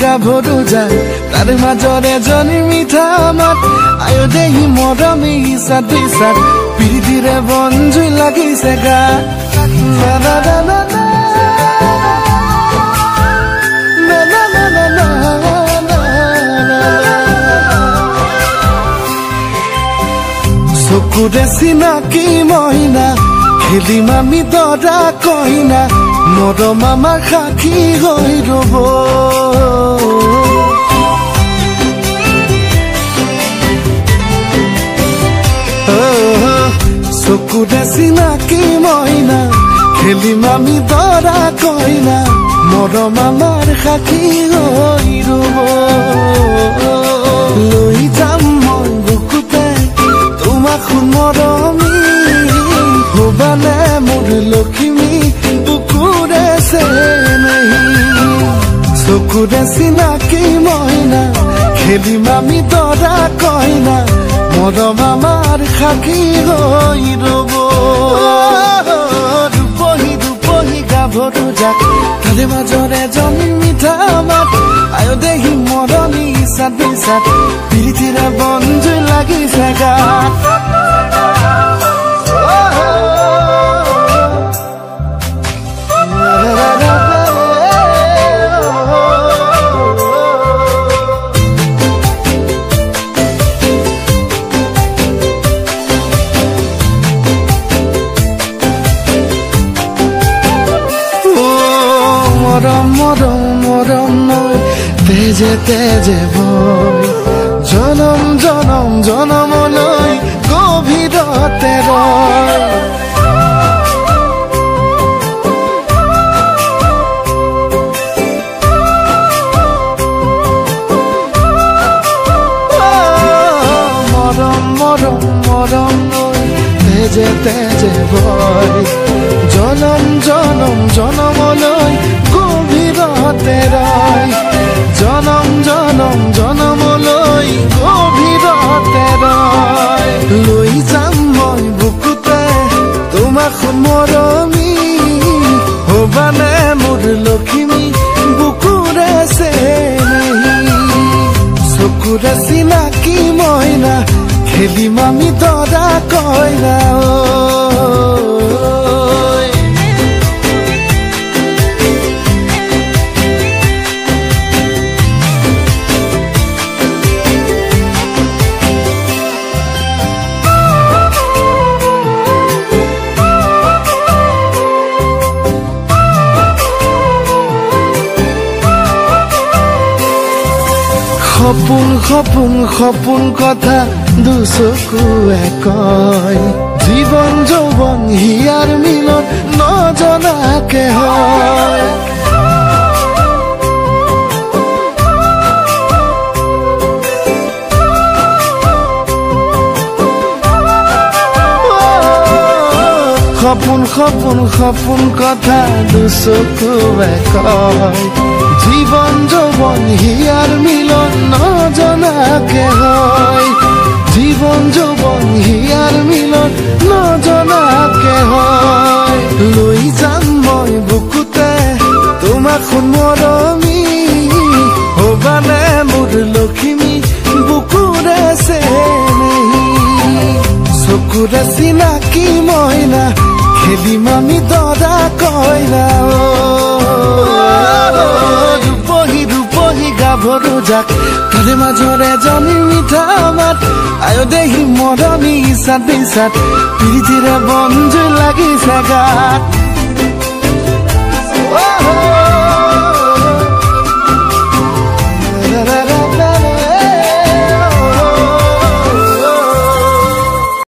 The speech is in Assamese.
গাভৰু যায় তাৰ মাজৰে জনি মিঠা মাত আয়ো দেহি মৰমে ইসাত বিসাত পিৰিতিৰে বনজুই লাগিছে গা না না না না চকুৰে চিনাকি মইনা খেলিম আমি দৰা কইনা মৰম আমাৰ সাক্ষী হৈ ৰব চকুৰে চিনাকি মইনা খেলিম আমি দৰা কইনা মৰম আমাৰ সাক্ষী হৈ ৰব লৈ যাম মই বুকুতে তোমাক মৰমী হবানে মোৰ লক্ষ্মী বুকুৰে চেনেহী চকুৰে চিনাকি মইনা খেলিম আমি দৰা কইনা মৰম আমাৰ সাক্ষী হৈ ৰব ৰূপহী ৰূপহী গাভৰু যাক তাৰে মাজৰে জনি মিঠা মাত আয়ো দেহি মৰমী ইসাত বিসাত পিৰিতিৰে বনজুই লাগিছে গাত তেজে তেজে বৈ জনম জনম জনমলৈ গভীৰতে ৰয় মৰম মৰম মৰম লৈ তেজে তেজে বৈ জনম জনম জনমলৈ গভীৰতে ৰয় জনম জনম জনমলৈ গভীৰতে ৰয় লৈ যাম মই বুকুতে তোমাক মৰমী হবানে মোৰ লক্ষ্মী বুকুৰে চেনেহী চকুৰে চিনাকি মইনা খেলিম আমি দৰা কইনা সপোন সপোন সপোন কথা দুচকুৱে কয় জীৱন যৌৱন হিয়াৰ মিলন নজনাকে হয় সপোন সপোন সপোন কথা দুচকুৱে কয় জীবন যৌবন হিয়াৰ মিলন নজনাকে হয় জীবন যৌবন হিয়াৰ মিলন নজনাকে হয় লৈ যাম মই বুকুতে তোমাক মৰমী হবানে মোৰ লক্ষ্মী বুকুৰে চেনেহী চকুৰে চিনাকি মইনা খেলিম আমি দৰা কইনা ৰূপহী ৰূপহী গাভৰু যাক তাৰে মাজৰে জনি মিঠা মাত আয়ো দেহি মৰমী ইসাত বিসাত পিৰিতিৰে বনজুই লাগিছে গাত